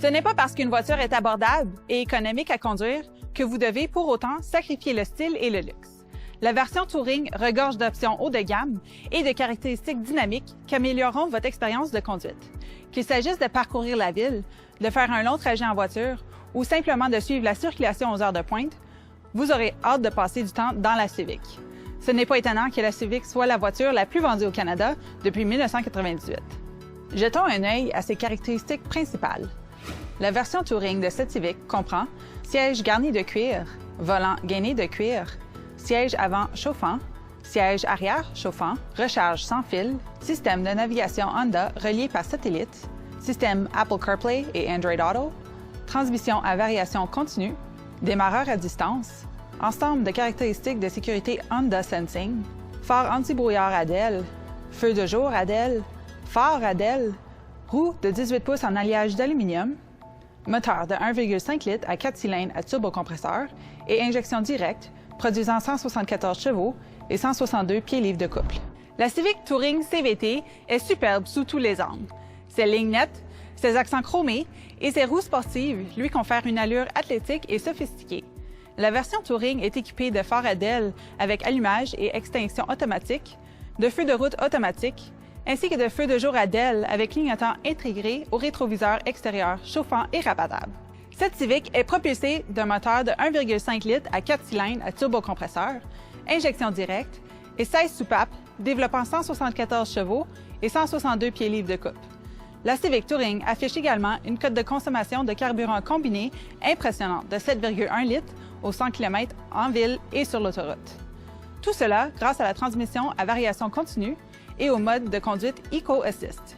Ce n'est pas parce qu'une voiture est abordable et économique à conduire que vous devez pour autant sacrifier le style et le luxe. La version Touring regorge d'options haut de gamme et de caractéristiques dynamiques qui amélioreront votre expérience de conduite. Qu'il s'agisse de parcourir la ville, de faire un long trajet en voiture ou simplement de suivre la circulation aux heures de pointe, vous aurez hâte de passer du temps dans la Civic. Ce n'est pas étonnant que la Civic soit la voiture la plus vendue au Canada depuis 1998. Jetons un œil à ses caractéristiques principales. La version Touring de cette Civic comprend siège garni de cuir, volant gainé de cuir, siège avant chauffant, siège arrière chauffant, recharge sans fil, système de navigation Honda relié par satellite, système Apple CarPlay et Android Auto, transmission à variation continue, démarreur à distance, ensemble de caractéristiques de sécurité Honda Sensing, phare anti-brouillard ADEL, feu de jour ADEL, phare ADEL, roue de 18 pouces en alliage d'aluminium, moteur de 1,5 litres à 4 cylindres à turbocompresseur et injection directe, produisant 174 chevaux et 162 pieds-livres de couple. La Civic Touring CVT est superbe sous tous les angles. Ses lignes nettes, ses accents chromés et ses roues sportives lui confèrent une allure athlétique et sophistiquée. La version Touring est équipée de phares ADEL avec allumage et extinction automatique, de feux de route automatique, ainsi que de feux de jour ADEL avec clignotant intégré au rétroviseur extérieur chauffant et rabattable. Cette Civic est propulsée d'un moteur de 1,5 litres à 4 cylindres à turbocompresseur, injection directe et 16 soupapes développant 174 chevaux et 162 pieds-livres de couple. La Civic Touring affiche également une cote de consommation de carburant combiné impressionnante de 7,1 litres aux 100 km en ville et sur l'autoroute. Tout cela grâce à la transmission à variation continue et au mode de conduite Eco Assist.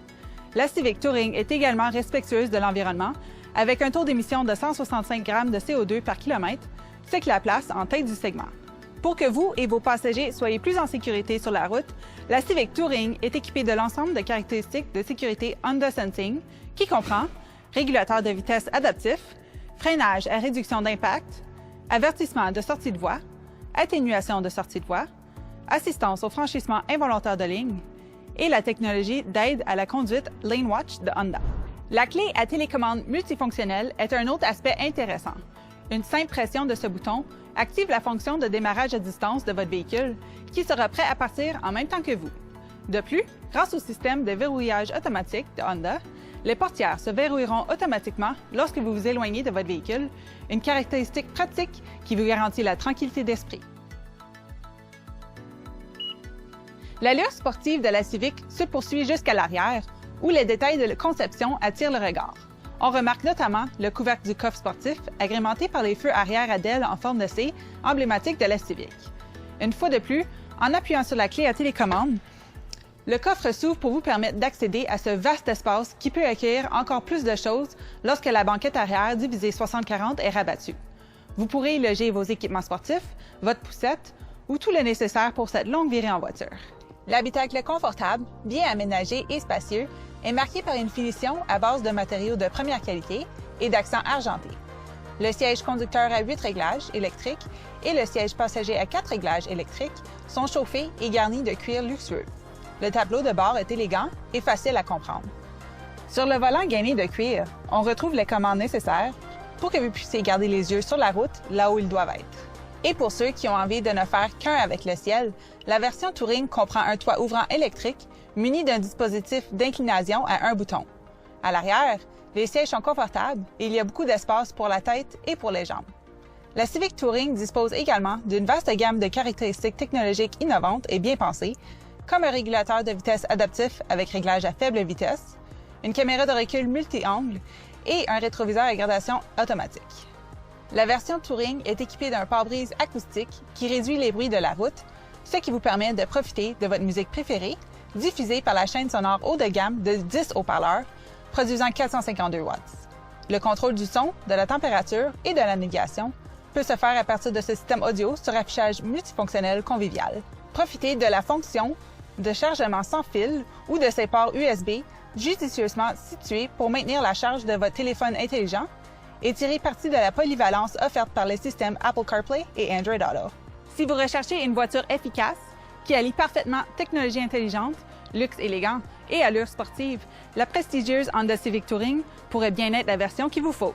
La Civic Touring est également respectueuse de l'environnement avec un taux d'émission de 165 grammes de CO2 par kilomètre, ce qui la place en tête du segment. Pour que vous et vos passagers soyez plus en sécurité sur la route, la Civic Touring est équipée de l'ensemble de caractéristiques de sécurité Honda Sensing, qui comprend régulateur de vitesse adaptif, freinage à réduction d'impact, avertissement de sortie de voie, atténuation de sortie de voie, assistance au franchissement involontaire de ligne et la technologie d'aide à la conduite Lane Watch de Honda. La clé à télécommande multifonctionnelle est un autre aspect intéressant. Une simple pression de ce bouton active la fonction de démarrage à distance de votre véhicule qui sera prêt à partir en même temps que vous. De plus, grâce au système de verrouillage automatique de Honda, les portières se verrouilleront automatiquement lorsque vous vous éloignez de votre véhicule, une caractéristique pratique qui vous garantit la tranquillité d'esprit. L'allure sportive de la Civic se poursuit jusqu'à l'arrière, où les détails de la conception attirent le regard. On remarque notamment le couvercle du coffre sportif agrémenté par les feux arrière ADEL en forme de C, emblématique de la Civic. Une fois de plus, en appuyant sur la clé à télécommande, le coffre s'ouvre pour vous permettre d'accéder à ce vaste espace qui peut accueillir encore plus de choses lorsque la banquette arrière divisée 60-40 est rabattue. Vous pourrez y loger vos équipements sportifs, votre poussette ou tout le nécessaire pour cette longue virée en voiture. L'habitacle confortable, bien aménagé et spacieux est marqué par une finition à base de matériaux de première qualité et d'accents argentés. Le siège conducteur à 8 réglages électriques et le siège passager à 4 réglages électriques sont chauffés et garnis de cuir luxueux. Le tableau de bord est élégant et facile à comprendre. Sur le volant gainé de cuir, on retrouve les commandes nécessaires pour que vous puissiez garder les yeux sur la route là où ils doivent être. Et pour ceux qui ont envie de ne faire qu'un avec le ciel, la version Touring comprend un toit ouvrant électrique muni d'un dispositif d'inclination à un bouton. À l'arrière, les sièges sont confortables et il y a beaucoup d'espace pour la tête et pour les jambes. La Civic Touring dispose également d'une vaste gamme de caractéristiques technologiques innovantes et bien pensées, comme un régulateur de vitesse adaptif avec réglage à faible vitesse, une caméra de recul multi-angle et un rétroviseur à gradation automatique. La version Touring est équipée d'un pare-brise acoustique qui réduit les bruits de la route, ce qui vous permet de profiter de votre musique préférée, diffusée par la chaîne sonore haut de gamme de 10 haut-parleurs, produisant 452 watts. Le contrôle du son, de la température et de la navigation peut se faire à partir de ce système audio sur affichage multifonctionnel convivial. Profitez de la fonction de chargement sans fil ou de ses ports USB judicieusement situés pour maintenir la charge de votre téléphone intelligent et tirer parti de la polyvalence offerte par les systèmes Apple CarPlay et Android Auto. Si vous recherchez une voiture efficace, qui allie parfaitement technologie intelligente, luxe élégant et allure sportive, la prestigieuse Honda Civic Touring pourrait bien être la version qu'il vous faut.